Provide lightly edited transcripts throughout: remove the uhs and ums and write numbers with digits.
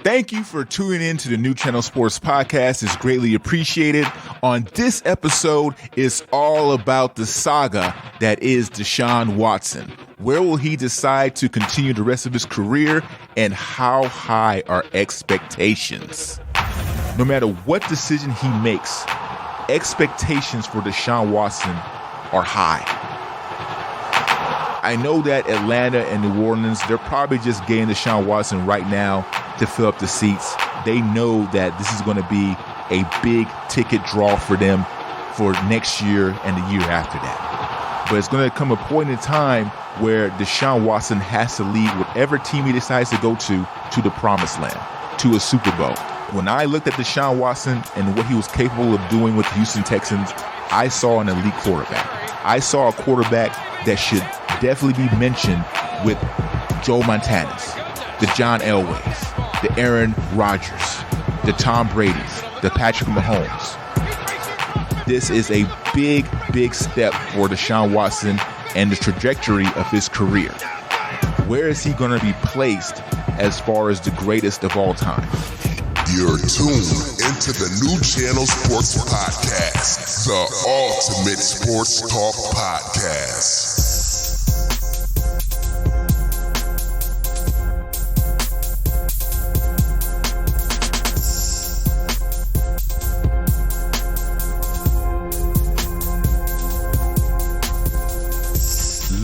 Thank you for tuning in to the New Channel Sports Podcast. It's greatly appreciated. On this episode, it's all about the saga that is Deshaun Watson. Where will he decide to continue the rest of his career, and how high are expectations? No matter what decision he makes, expectations for Deshaun Watson are high. I know that Atlanta and New Orleans, they're probably just getting Deshaun Watson right now to fill up the seats. They know that this is going to be a big ticket draw for them for next year and the year after that. But it's going to come a point in time where Deshaun Watson has to lead whatever team he decides to go to the promised land, to a Super Bowl. When I looked at Deshaun Watson and what he was capable of doing with the Houston Texans, I saw an elite quarterback. I saw a quarterback that should definitely be mentioned with Joe Montana's, the John Elways, the Aaron Rodgers, the Tom Brady's, the Patrick Mahomes. This is a big, big step for Deshaun Watson and the trajectory of his career. Where is he going to be placed as far as the greatest of all time? You're tuned into the New Channel Sports Podcast, the ultimate sports talk podcast.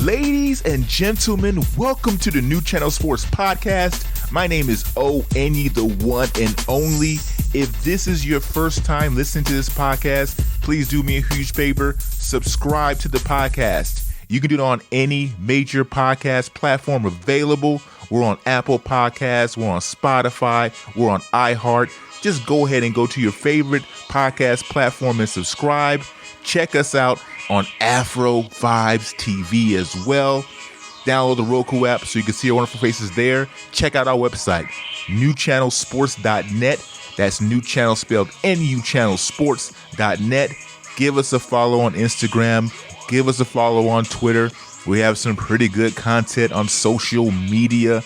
Ladies and gentlemen, welcome to the New Channel Sports Podcast. My name is O-N-E, the one and only. If this is your first time listening to this podcast, please do me a huge favor. Subscribe to the podcast. You can do it on any major podcast platform available. We're on Apple Podcasts. We're on Spotify. We're on iHeart. Just go ahead and go to your favorite podcast platform and subscribe. Check us out on Afro Vibes TV as well. Download the Roku app so you can see our wonderful faces there. Check out our website, newchannelsports.net. That's new channel spelled nuchannelsports.net. Give us a follow on Instagram. Give us a follow on Twitter. We have some pretty good content on social media.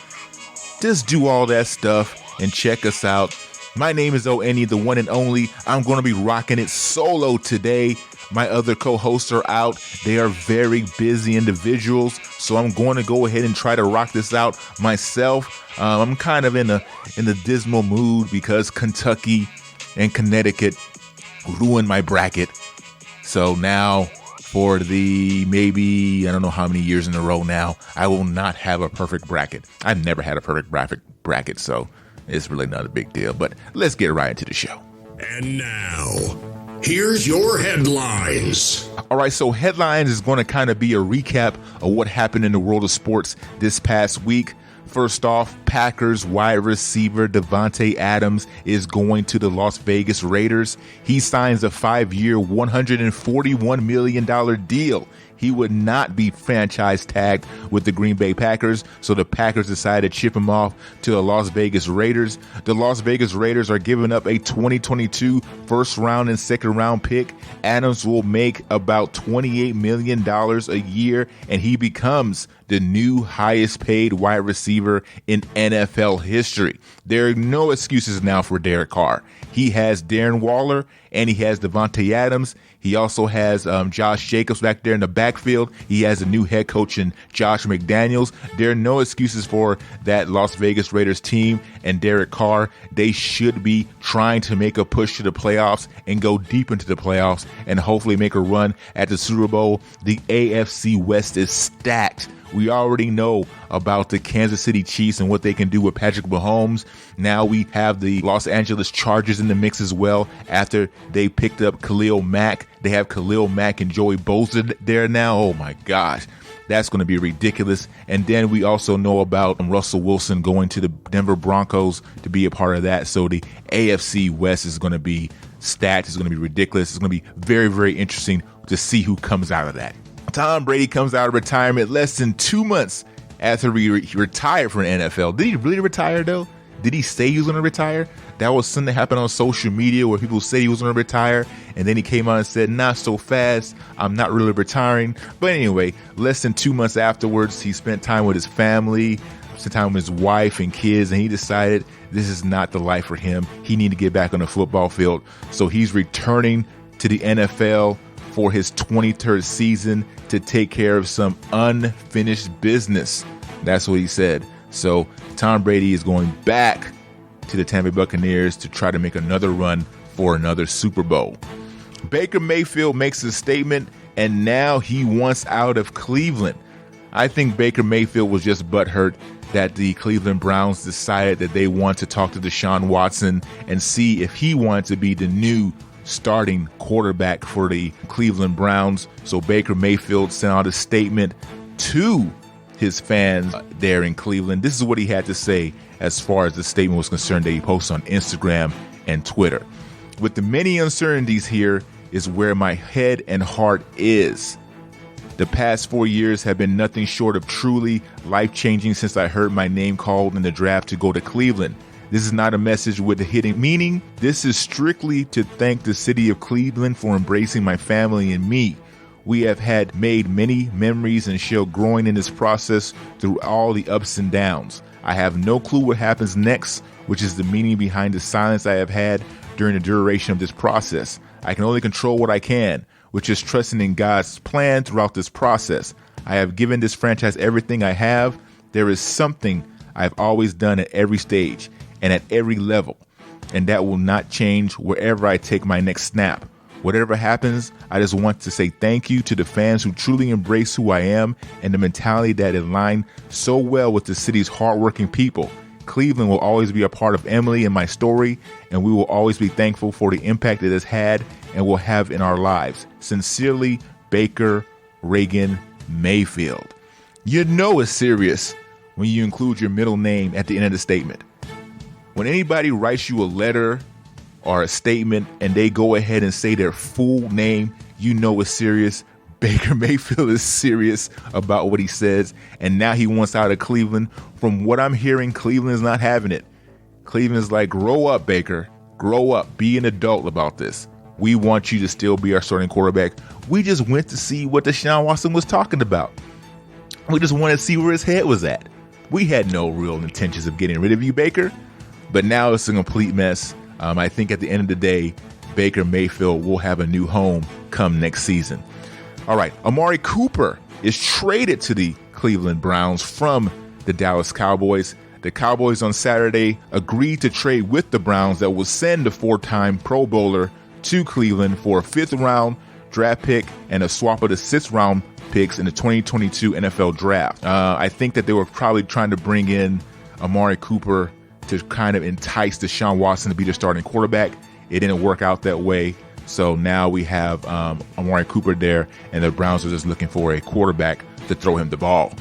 Just do all that stuff and check us out. My name is O-N-E, the one and only. I'm going to be rocking it solo today. My other co-hosts are out. They are very busy individuals, so I'm going to go ahead and try to rock this out myself. I'm kind of in a dismal mood because Kentucky and Connecticut ruined my bracket. So now for the maybe, I don't know how many years in a row now, I will not have a perfect bracket. I've never had a perfect bracket, so it's really not a big deal. But let's get right into the show. And now, here's your headlines. All right, so headlines is going to kind of be a recap of what happened in the world of sports this past week. First off, Packers wide receiver Davante Adams is going to the Las Vegas Raiders. He signs a 5-year, $141 million deal. He would not be franchise tagged with the Green Bay Packers, so the Packers decided to ship him off to the Las Vegas Raiders. The Las Vegas Raiders are giving up a 2022 first round and second round pick. Adams will make about $28 million a year, and he becomes the new highest paid wide receiver in NFL history. There are no excuses now for Derek Carr. He has Darren Waller and he has Davante Adams. He also has Josh Jacobs back there in the backfield. He has a new head coach in Josh McDaniels. There are no excuses for that Las Vegas Raiders team and Derek Carr. They should be trying to make a push to the playoffs and go deep into the playoffs and hopefully make a run at the Super Bowl. The AFC West is stacked. We already know about the Kansas City Chiefs and what they can do with Patrick Mahomes. Now we have the Los Angeles Chargers in the mix as well after they picked up Khalil Mack. They have Khalil Mack and Joey Bosa there now. Oh my gosh, that's going to be ridiculous. And then we also know about Russell Wilson going to the Denver Broncos to be a part of that. So the AFC West is going to be stacked. It's going to be ridiculous. It's going to be very, very interesting to see who comes out of that. Tom Brady comes out of retirement less than 2 months after he retired from the NFL. Did he really retire, though? Did he say he was going to retire? That was something that happened on social media where people said he was going to retire, and then he came out and said, not so fast, I'm not really retiring. But anyway, less than 2 months afterwards, he spent time with his family, spent time with his wife and kids, and he decided this is not the life for him. He needed to get back on the football field. So he's returning to the NFL for his 23rd season to take care of some unfinished business. That's what he said. So Tom Brady is going back to the Tampa Bay Buccaneers to try to make another run for another Super Bowl. Baker Mayfield makes a statement, and now he wants out of Cleveland. I think Baker Mayfield was just butthurt that the Cleveland Browns decided that they want to talk to Deshaun Watson and see if he wanted to be the new starting quarterback for the Cleveland Browns. So Baker Mayfield sent out a statement to his fans there in Cleveland. This is what he had to say as far as the statement was concerned that he posted on Instagram and Twitter. With the many uncertainties here is where my head and heart is. The past 4 years have been nothing short of truly life-changing since I heard my name called in the draft to go to Cleveland. This is not a message with a hidden meaning. This is strictly to thank the city of Cleveland for embracing my family and me. We have had made many memories and still growing in this process through all the ups and downs. I have no clue what happens next, which is the meaning behind the silence I have had during the duration of this process. I can only control what I can, which is trusting in God's plan throughout this process. I have given this franchise everything I have. There is something I've always done at every stage and at every level, and that will not change wherever I take my next snap. Whatever happens, I just want to say thank you to the fans who truly embrace who I am and the mentality that aligned so well with the city's hardworking people. Cleveland will always be a part of Emily and my story, and we will always be thankful for the impact it has had and will have in our lives. Sincerely, Baker Reagan Mayfield. You know it's serious when you include your middle name at the end of the statement. When anybody writes you a letter or a statement and they go ahead and say their full name, you know it's serious. Baker Mayfield is serious about what he says, and now he wants out of Cleveland. From what I'm hearing, Cleveland is not having it. Cleveland's like, grow up, Baker. Grow up. Be an adult about this. We want you to still be our starting quarterback. We just went to see what Deshaun Watson was talking about. We just wanted to see where his head was at. We had no real intentions of getting rid of you, Baker, but now it's a complete mess. I think at the end of the day, Baker Mayfield will have a new home come next season. All right, Amari Cooper is traded to the Cleveland Browns from the Dallas Cowboys. The Cowboys on Saturday agreed to trade with the Browns that will send the four-time Pro Bowler to Cleveland for a fifth-round draft pick and a swap of the sixth-round picks in the 2022 NFL Draft. I think that they were probably trying to bring in Amari Cooper to kind of entice Deshaun Watson to be the starting quarterback. It didn't work out that way. So now we have Amari Cooper there, and the Browns are just looking for a quarterback to throw him the ball.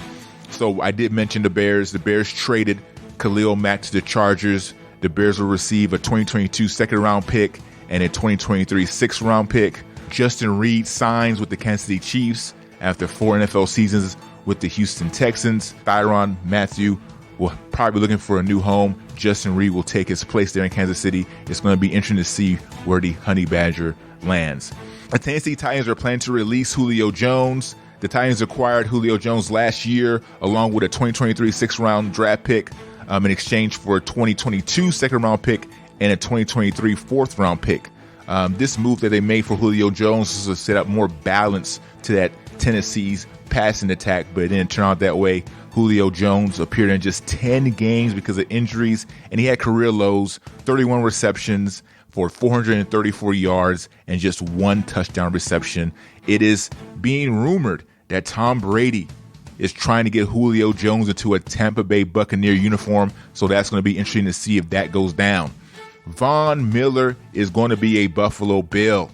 So I did mention the Bears. The Bears traded Khalil Mack to the Chargers. The Bears will receive a 2022 second-round pick and a 2023 sixth-round pick. Justin Reed signs with the Kansas City Chiefs after 4 NFL seasons with the Houston Texans. Tyrann Mathieu will probably be looking for a new home. Justin Reed will take his place there in Kansas City. It's going to be interesting to see where the Honey Badger lands. The Tennessee Titans are planning to release Julio Jones. The Titans acquired Julio Jones last year along with a 2023 sixth-round draft pick in exchange for a 2022 second-round pick and a 2023 fourth-round pick. This move that they made for Julio Jones is to set up more balance to that Tennessee's passing attack, but it didn't turn out that way. Julio Jones appeared in just 10 games because of injuries, and he had career lows, 31 receptions for 434 yards and just 1 touchdown reception. It is being rumored that Tom Brady is trying to get Julio Jones into a Tampa Bay Buccaneer uniform, so that's going to be interesting to see if that goes down. Von Miller is going to be a Buffalo Bill.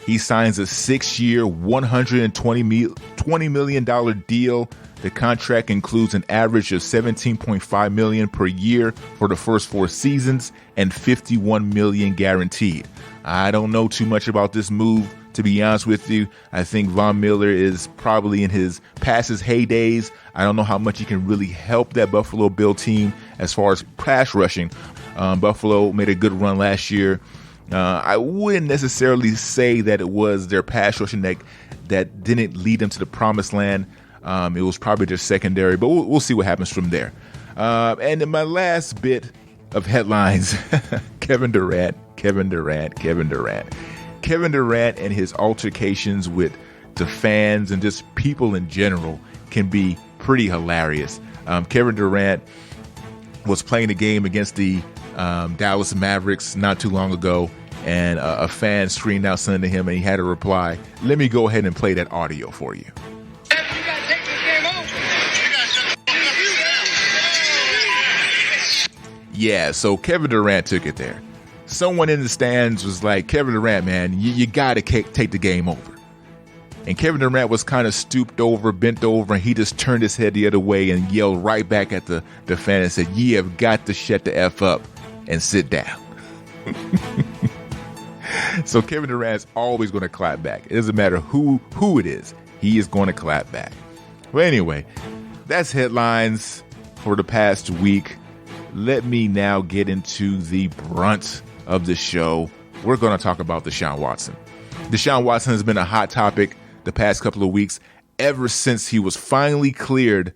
He signs a 6-year, $120 million deal. The contract includes an average of $17.5 million per year for the first 4 seasons and $51 million guaranteed. I don't know too much about this move, to be honest with you. I think Von Miller is probably in his past his heydays. I don't know how much he can really help that Buffalo Bill team as far as pass rushing. Buffalo made a good run last year. I wouldn't necessarily say that it was their pass rushing that didn't lead them to the promised land. It was probably their secondary, but we'll see what happens from there. And in my last bit of headlines, Kevin Durant and his altercations with the fans and just people in general can be pretty hilarious. Kevin Durant was playing a game against the Dallas Mavericks not too long ago, and a fan screamed out something to him, and he had a reply. Let me go ahead and play that audio for you. Yeah, so Kevin Durant took it there. Someone in the stands was like, Kevin Durant, man, you got to take the game over. And Kevin Durant was kind of stooped over, bent over, and he just turned his head the other way and yelled right back at the fan and said, you have got to shut the F up and sit down. So Kevin Durant's always going to clap back. It doesn't matter who it is. He is going to clap back. Well, anyway, that's headlines for the past week. Let me now get into the brunt of the show. We're going to talk about Deshaun Watson. Deshaun Watson has been a hot topic the past couple of weeks ever since he was finally cleared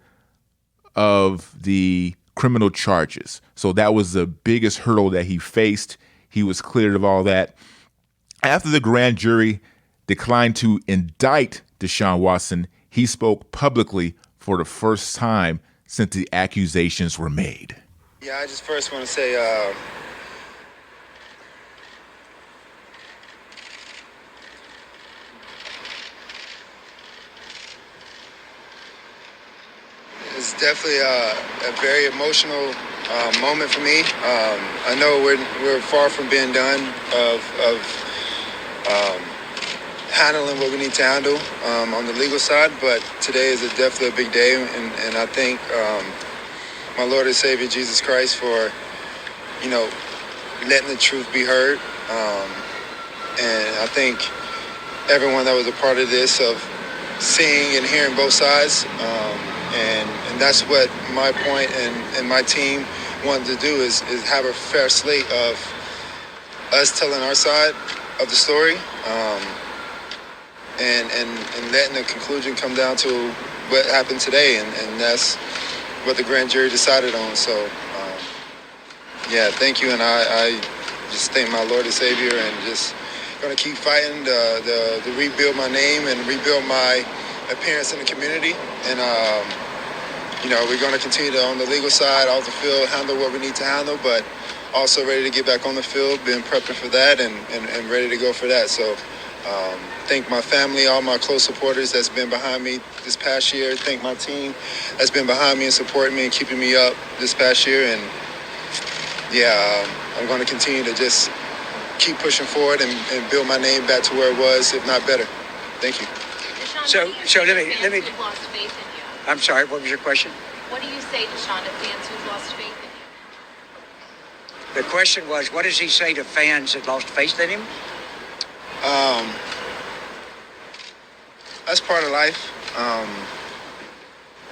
of the criminal charges. So that was the biggest hurdle that he faced. He was cleared of all that. After the grand jury declined to indict Deshaun Watson, he spoke publicly for the first time since the accusations were made. Yeah, I just first want to say, it's definitely a very emotional moment for me. I know we're far from being done of handling what we need to handle on the legal side, but today is definitely a big day, and I think my Lord and Savior Jesus Christ for, letting the truth be heard. And I think everyone that was a part of this, of seeing and hearing both sides, and that's what my point and my team wanted to do is have a fair slate of us telling our side of the story, and letting the conclusion come down to what happened today, and that's what the grand jury decided on. So, thank you, and I just thank my Lord and Savior, and just going to keep fighting to rebuild my name and rebuild my appearance in the community, and we're going to continue to, on the legal side, off the field, handle what we need to handle, but also ready to get back on the field, been prepping for that, and ready to go for that. So thank my family, all my close supporters that's been behind me this past year. Thank my team that's been behind me and supporting me and keeping me up this past year. And I'm going to continue to just keep pushing forward and build my name back to where it was, if not better. Thank you. Deshaun, so let me. Lost faith in you? I'm sorry. What was your question? What do you say, Deshaun, to fans who've lost faith in you? The question was, what does he say to fans that lost faith in him? That's part of life.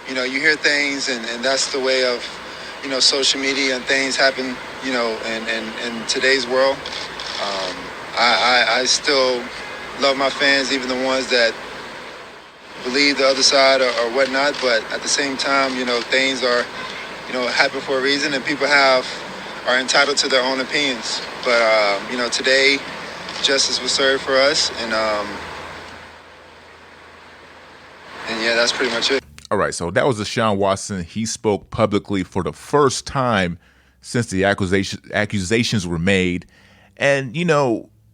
You hear things, and that's the way of, social media, and things happen, in today's world. I still love my fans, even the ones that believe the other side or whatnot, but at the same time, things are, happen for a reason, and people are entitled to their own opinions. But, today, justice was served for us, and that's pretty much it. All right, so that was Deshaun Watson. He spoke publicly for the first time since the accusations were made. And,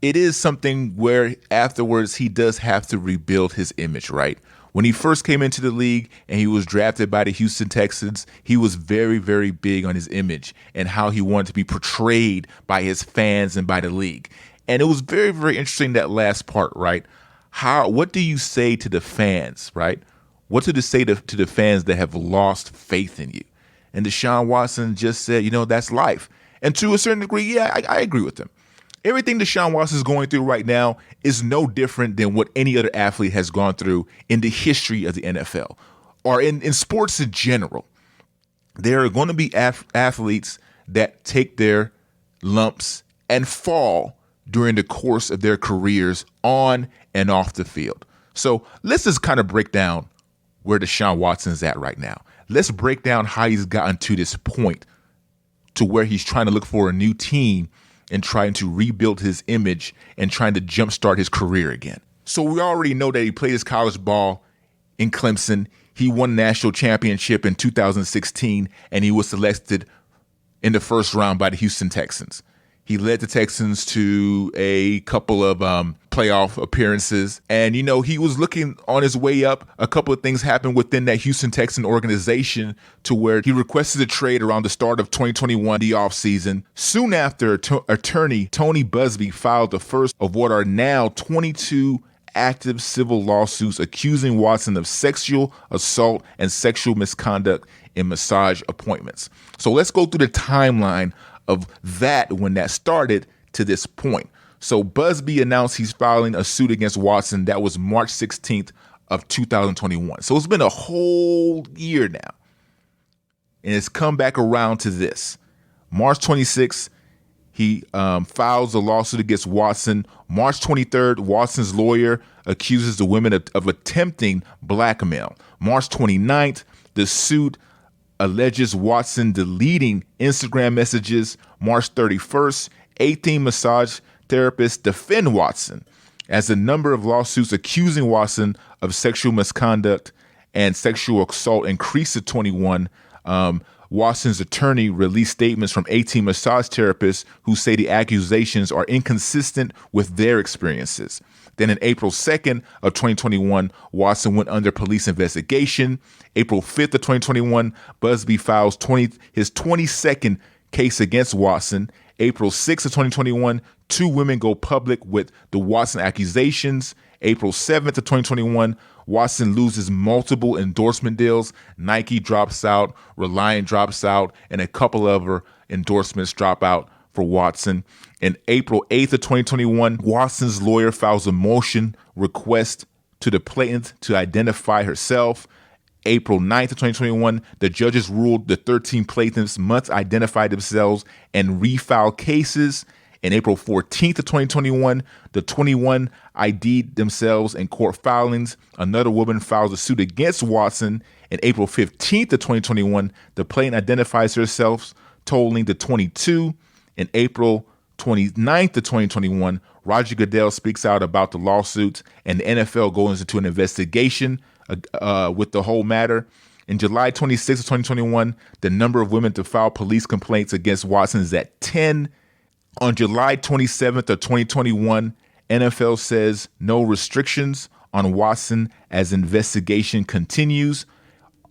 it is something where afterwards he does have to rebuild his image, right? When he first came into the league and he was drafted by the Houston Texans, he was very, very big on his image and how he wanted to be portrayed by his fans and by the league. And it was very, very interesting, that last part, right? What do you say to the fans, right? What do you say to the fans that have lost faith in you? And Deshaun Watson just said, that's life. And to a certain degree, I agree with him. Everything Deshaun Watson is going through right now is no different than what any other athlete has gone through in the history of the NFL or in sports in general. There are going to be athletes that take their lumps and fall during the course of their careers on and off the field. So let's just kind of break down where Deshaun Watson is at right now. let's break down how he's gotten to this point to where he's trying to look for a new team and trying to rebuild his image and trying to jumpstart his career again. So we already know that he played his college ball in Clemson. He won national championship in 2016, and he was selected in the first round by the Houston Texans. He led the Texans to a couple of playoff appearances. And, he was looking on his way up. A couple of things happened within that Houston Texan organization to where he requested a trade around the start of 2021, the offseason. Soon after, attorney Tony Busby filed the first of what are now 22 active civil lawsuits accusing Watson of sexual assault and sexual misconduct in massage appointments. So let's go through the timeline of that when that started to this point. So Busby announced he's filing a suit against Watson. That was March 16th of 2021. So it's been a whole year now. And it's come back around to this. March 26th, he files a lawsuit against Watson. March 23rd, Watson's lawyer accuses the women of attempting blackmail. March 29th, the suit alleges Watson deleting Instagram messages. March 31st, 18 massage therapists defend Watson as the number of lawsuits accusing Watson of sexual misconduct and sexual assault increased to 21. Watson's attorney released statements from 18 massage therapists who say the accusations are inconsistent with their experiences. Then in April 2nd of 2021, Watson went under police investigation. April 5th of 2021, Busby files his 22nd case against Watson. April 6th of 2021, two women go public with the Watson accusations. April 7th of 2021, Watson loses multiple endorsement deals. Nike drops out, Reliant drops out, and a couple other endorsements drop out for Watson. In April 8th of 2021, Watson's lawyer files a motion request to the plaintiff to identify herself. April 9th of 2021, the judges ruled the 13 plaintiffs must identify themselves and refile cases. In April 14th of 2021, the 21 ID'd themselves in court filings. Another woman files a suit against Watson. In April 15th of 2021, the plaintiff identifies herself, totaling to 22. In April 29th of 2021, Roger Goodell speaks out about the lawsuits, and the NFL goes into an investigation with the whole matter. In July 26th of 2021, the number of women to file police complaints against Watson is at 10. On July 27th of 2021, NFL says no restrictions on Watson as investigation continues.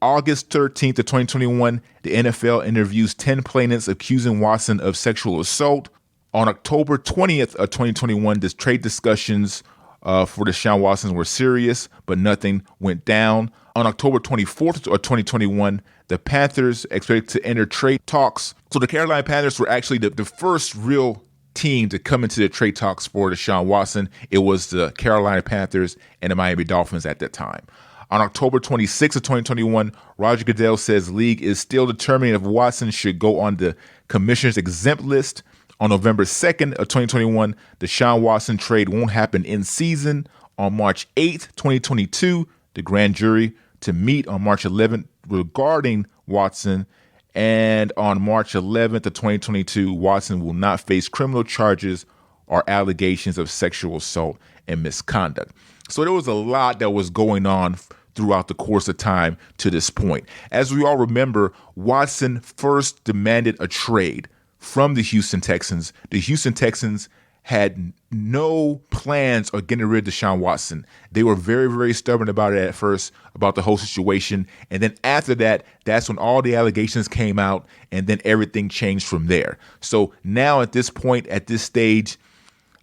August 13th of 2021, the NFL interviews 10 plaintiffs accusing Watson of sexual assault. On October 20th of 2021, the trade discussions for Deshaun Watson were serious, but nothing went down. On October 24th of 2021, the Panthers expected to enter trade talks. So the Carolina Panthers were actually the first real team to come into the trade talks for Deshaun Watson. It was the Carolina Panthers and the Miami Dolphins at that time. On October 26th of 2021, Roger Goodell says league is still determining if Watson should go on the commissioner's exempt list. On November 2nd of 2021, the Deshaun Watson trade won't happen in season. On March 8th, 2022, the grand jury to meet on March 11th regarding Watson. And on March 11th of 2022, Watson will not face criminal charges or allegations of sexual assault and misconduct. So there was a lot that was going on throughout the course of time to this point. As we all remember, Watson first demanded a trade from the Houston Texans. The Houston Texans had no plans of getting rid of Deshaun Watson. They were very, very stubborn about it at first, about the whole situation. And then after that, that's when all the allegations came out, and then everything changed from there. So now at this point, at this stage,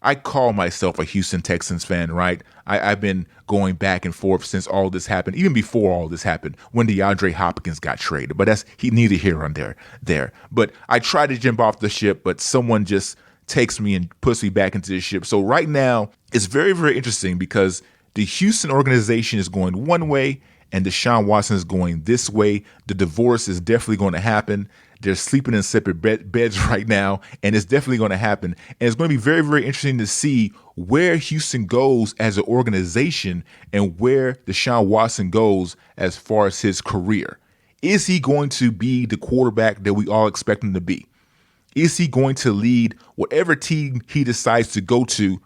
I call myself a Houston Texans fan, right? I've been going back and forth since all this happened, even before all this happened, when DeAndre Hopkins got traded. But that's neither here nor there. But I try to jump off the ship, but someone just takes me and puts me back into the ship. So right now, it's very, very interesting because the Houston organization is going one way and Deshaun Watson is going this way. The divorce is definitely going to happen. They're sleeping in separate beds right now, and it's definitely going to happen. And it's going to be very, very interesting to see where Houston goes as an organization and where Deshaun Watson goes as far as his career. Is he going to be the quarterback that we all expect him to be? Is he going to lead whatever team he decides to go to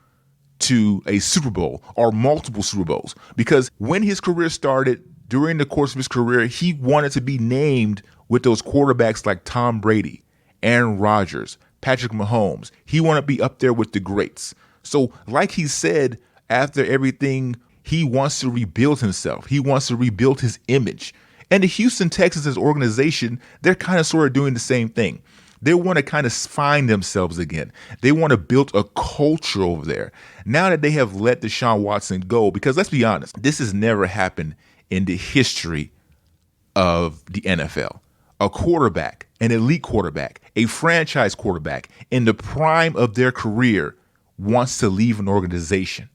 a Super Bowl or multiple Super Bowls? Because when his career started, during the course of his career, he wanted to be named with those quarterbacks like Tom Brady, Aaron Rodgers, Patrick Mahomes. He wanted to be up there with the greats. So like he said, after everything, he wants to rebuild himself. He wants to rebuild his image. And the Houston Texans as organization, they're kind of sort of doing the same thing. They want to kind of find themselves again. They want to build a culture over there. Now that they have let Deshaun Watson go, because let's be honest, this has never happened in the history of the NFL. A quarterback, an elite quarterback, a franchise quarterback in the prime of their career wants to leave an organization,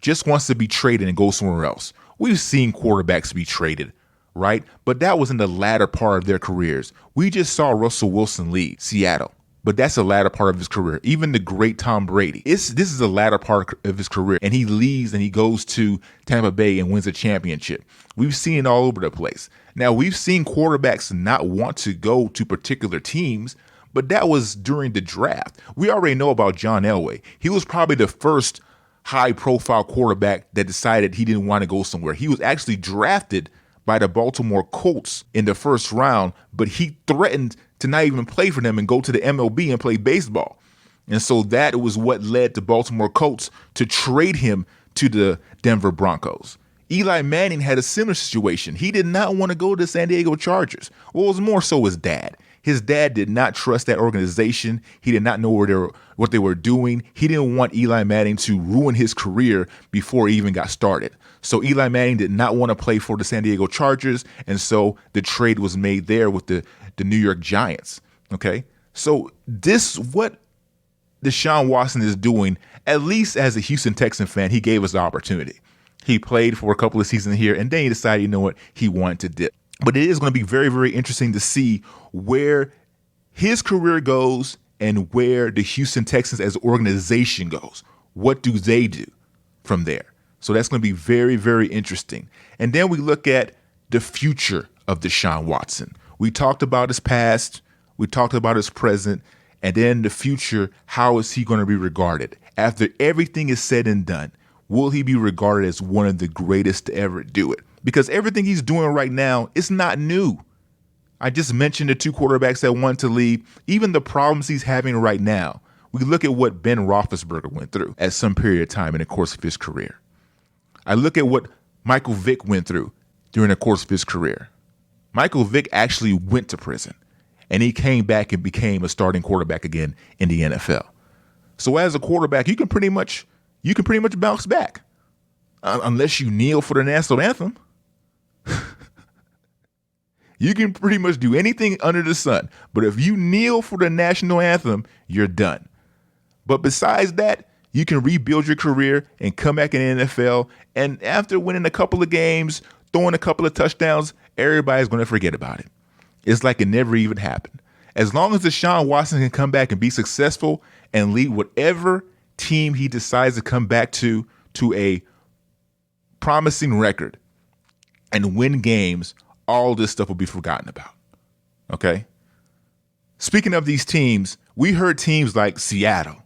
just wants to be traded and go somewhere else. We've seen quarterbacks be traded, right? But that was in the latter part of their careers. We just saw Russell Wilson leave Seattle, but that's the latter part of his career. Even the great Tom Brady, this is the latter part of his career, and he leaves and he goes to Tampa Bay and wins a championship. We've seen it all over the place. Now, we've seen quarterbacks not want to go to particular teams, but that was during the draft. We already know about John Elway. He was probably the first high-profile quarterback that decided he didn't want to go somewhere. He was actually drafted by the Baltimore Colts in the first round, but he threatened to not even play for them and go to the MLB and play baseball. And so that was what led the Baltimore Colts to trade him to the Denver Broncos. Eli Manning had a similar situation. He did not want to go to the San Diego Chargers. Well, it was more so his dad. His dad did not trust that organization. He did not know what they were doing. He didn't want Eli Manning to ruin his career before he even got started. So Eli Manning did not want to play for the San Diego Chargers, and so the trade was made there with the New York Giants. Okay, so what Deshaun Watson is doing, at least as a Houston Texan fan, he gave us the opportunity. He played for a couple of seasons here, and then he decided, you know what, he wanted to dip. But it is going to be very, very interesting to see where his career goes and where the Houston Texans as an organization goes. What do they do from there? So that's going to be very, very interesting. And then we look at the future of Deshaun Watson. We talked about his past, we talked about his present, and then the future, how is he going to be regarded? After everything is said and done, will he be regarded as one of the greatest to ever do it? Because everything he's doing right now is not new. I just mentioned the two quarterbacks that want to leave, even the problems he's having right now. We look at what Ben Roethlisberger went through at some period of time in the course of his career. I look at what Michael Vick went through during the course of his career. Michael Vick actually went to prison, and he came back and became a starting quarterback again in the NFL. So as a quarterback, you can pretty much bounce back, unless you kneel for the national anthem. You can pretty much do anything under the sun, but if you kneel for the national anthem, you're done. But besides that, you can rebuild your career and come back in the NFL. And after winning a couple of games, throwing a couple of touchdowns, everybody's going to forget about it. It's like it never even happened. As long as Deshaun Watson can come back and be successful and lead whatever team he decides to come back to a promising record and win games, all this stuff will be forgotten about. Okay? Speaking of these teams, we heard teams like Seattle,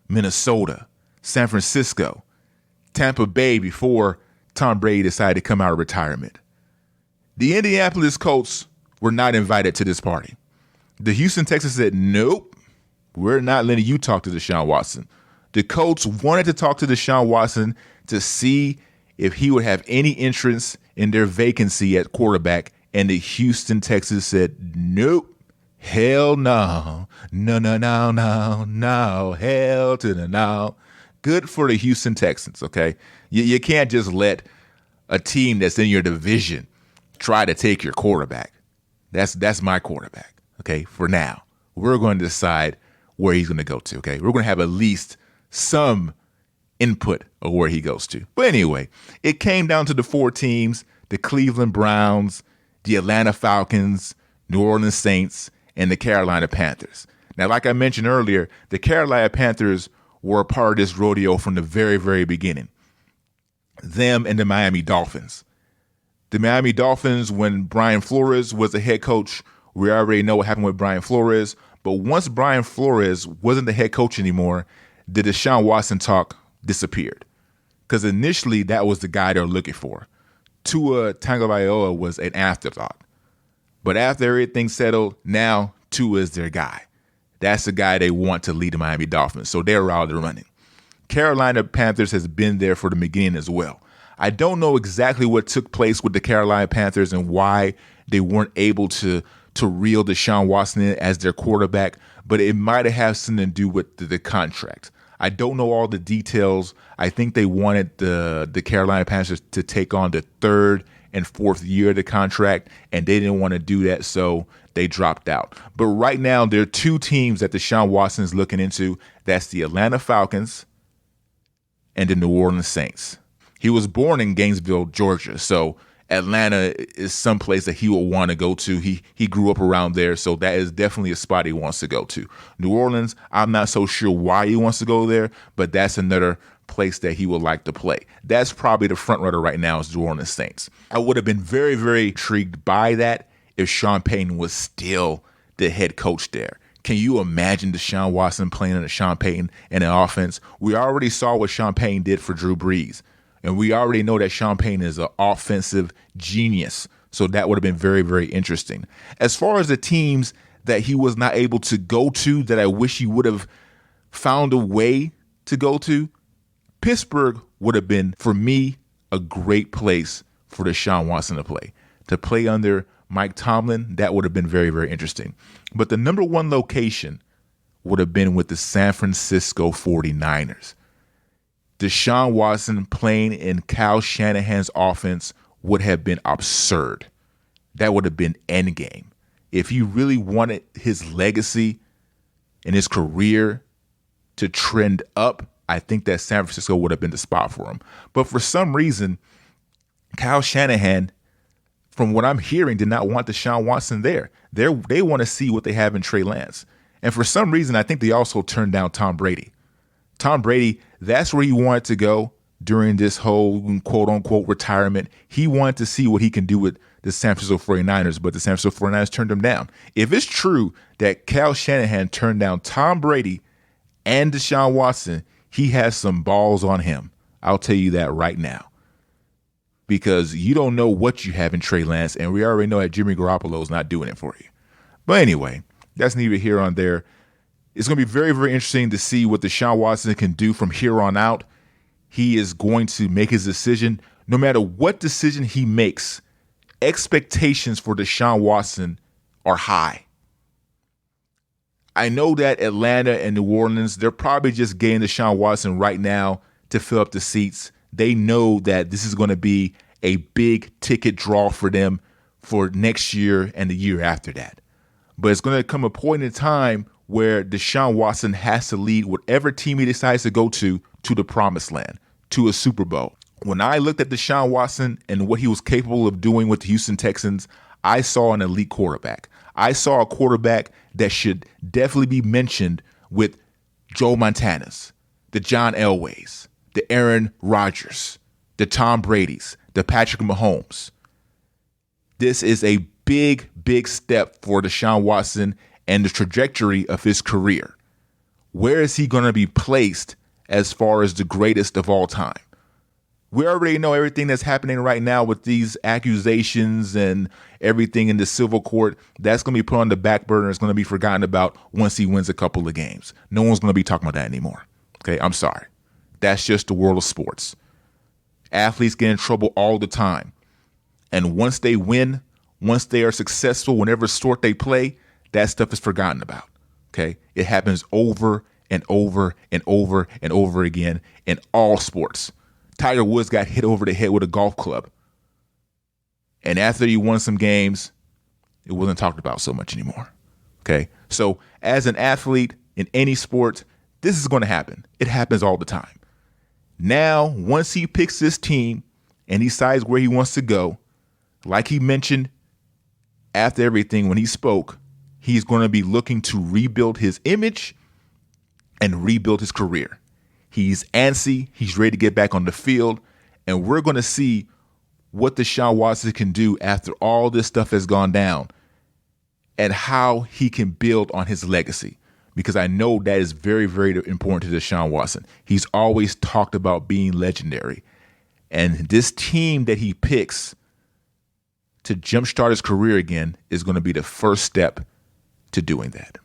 Minnesota, San Francisco, Tampa Bay before Tom Brady decided to come out of retirement. The Indianapolis Colts were not invited to this party. The Houston Texans said, nope, we're not letting you talk to Deshaun Watson. The Colts wanted to talk to Deshaun Watson to see if he would have any interest in their vacancy at quarterback, and the Houston Texans said, nope, hell no, no, hell to the no. Good for the Houston Texans, okay? You can't just let a team that's in your division try to take your quarterback. That's my quarterback, okay, for now. We're going to decide where he's going to go to, okay? We're going to have at least some input of where he goes to. But anyway, it came down to the four teams: the Cleveland Browns, the Atlanta Falcons, New Orleans Saints, and the Carolina Panthers. Now, like I mentioned earlier, the Carolina Panthers were a part of this rodeo from the very, very beginning. Them and the Miami Dolphins. The Miami Dolphins, when Brian Flores was the head coach, we already know what happened with Brian Flores. But once Brian Flores wasn't the head coach anymore, the Deshaun Watson talk disappeared. Because initially, that was the guy they were looking for. Tua Tagovailoa was an afterthought. But after everything settled, now Tua is their guy. That's the guy they want to lead the Miami Dolphins. So they're out of the running. Carolina Panthers has been there for the beginning as well. I don't know exactly what took place with the Carolina Panthers and why they weren't able to reel Deshaun Watson in as their quarterback, but it might have something to do with the contract. I don't know all the details. I think they wanted the Carolina Panthers to take on the third and fourth year of the contract, and they didn't want to do that, so they dropped out. But right now, there are two teams that Deshaun Watson is looking into. That's the Atlanta Falcons and the New Orleans Saints. He was born in Gainesville, Georgia, so Atlanta is someplace that he will want to go to. He grew up around there, so that is definitely a spot he wants to go to. New Orleans, I'm not so sure why he wants to go there, but that's another place that he would like to play. That's probably the front runner right now is New Orleans Saints. I would have been very, very intrigued by that if Sean Payton was still the head coach there. Can you imagine Deshaun Watson playing under Sean Payton in an offense? We already saw what Sean Payton did for Drew Brees. And we already know that Sean Payton is an offensive genius. So that would have been very, very interesting. As far as the teams that he was not able to go to that I wish he would have found a way to go to, Pittsburgh would have been, for me, a great place for Deshaun Watson to play under Mike Tomlin. That would have been very, very interesting. But the number one location would have been with the San Francisco 49ers. Deshaun Watson playing in Kyle Shanahan's offense would have been absurd. That would have been endgame. If he really wanted his legacy and his career to trend up, I think that San Francisco would have been the spot for him. But for some reason, Kyle Shanahan, from what I'm hearing, did not want Deshaun Watson there. They want to see what they have in Trey Lance. And for some reason, I think they also turned down Tom Brady. Tom Brady, that's where he wanted to go during this whole quote-unquote retirement. He wanted to see what he can do with the San Francisco 49ers, but the San Francisco 49ers turned him down. If it's true that Kyle Shanahan turned down Tom Brady and Deshaun Watson, he has some balls on him. I'll tell you that right now. Because you don't know what you have in Trey Lance, and we already know that Jimmy Garoppolo is not doing it for you. But anyway, that's neither here nor there. It's going to be very, very interesting to see what Deshaun Watson can do from here on out. He is going to make his decision. No matter what decision he makes, expectations for Deshaun Watson are high. I know that Atlanta and New Orleans, they're probably just getting Deshaun Watson right now to fill up the seats. They know that this is going to be a big ticket draw for them for next year and the year after that. But it's going to come a point in time where Deshaun Watson has to lead whatever team he decides to go to the promised land, to a Super Bowl. When I looked at Deshaun Watson and what he was capable of doing with the Houston Texans, I saw an elite quarterback. I saw a quarterback that should definitely be mentioned with Joe Montana's, the John Elways, the Aaron Rodgers, the Tom Brady's, the Patrick Mahomes. This is a big, big step for Deshaun Watson and the trajectory of his career. Where is he going to be placed as far as the greatest of all time? We already know everything that's happening right now with these accusations and everything in the civil court. That's going to be put on the back burner. It's going to be forgotten about once he wins a couple of games. No one's going to be talking about that anymore. Okay, I'm sorry. That's just the world of sports. Athletes get in trouble all the time. And once they win, once they are successful, whenever sport they play, that stuff is forgotten about. Okay? It happens over and over and over and over again in all sports. Tiger Woods got hit over the head with a golf club. And after he won some games, it wasn't talked about so much anymore. Okay? So as an athlete in any sport, this is going to happen. It happens all the time. Now, once he picks this team and he decides where he wants to go, like he mentioned after everything when he spoke, he's going to be looking to rebuild his image and rebuild his career. He's antsy. He's ready to get back on the field. And we're going to see what Deshaun Watson can do after all this stuff has gone down and how he can build on his legacy. Because I know that is very, very important to Deshaun Watson. He's always talked about being legendary. And this team that he picks to jumpstart his career again is going to be the first step to doing that.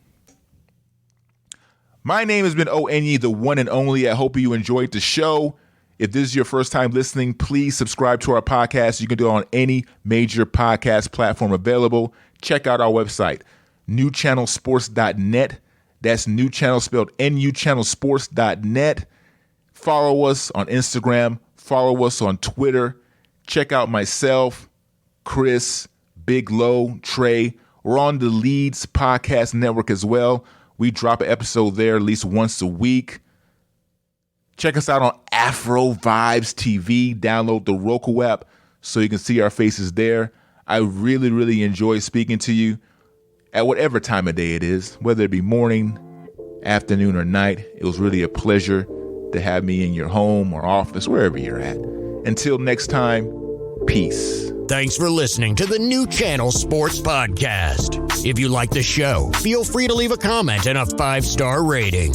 My name has been Onye, the one and only. I hope you enjoyed the show. If this is your first time listening, please subscribe to our podcast. You can do it on any major podcast platform available. Check out our website, newchannelsports.net. That's new channel spelled nuchannelsports.net. Follow us on Instagram. Follow us on Twitter. Check out myself, Chris, Big Low, Trey. We're on the Leads Podcast Network as well. We drop an episode there at least once a week. Check us out on Afro Vibes TV. Download the Roku app so you can see our faces there. I really, really enjoy speaking to you at whatever time of day it is, whether it be morning, afternoon, or night. It was really a pleasure to have me in your home or office, wherever you're at. Until next time, peace. Thanks for listening to the New Channel Sports Podcast. If you like the show, feel free to leave a comment and a 5-star rating.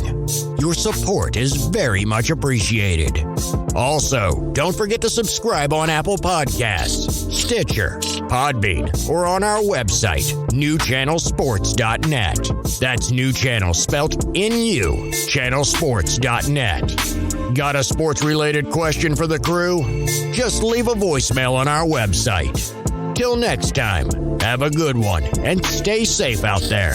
Your support is very much appreciated. Also, don't forget to subscribe on Apple Podcasts, Stitcher, Podbean, or on our website, newchannelsports.net. That's New Channel spelt N-U, channelsports.net. Got a sports-related question for the crew? Just leave a voicemail on our website. Till next time, have a good one and stay safe out there.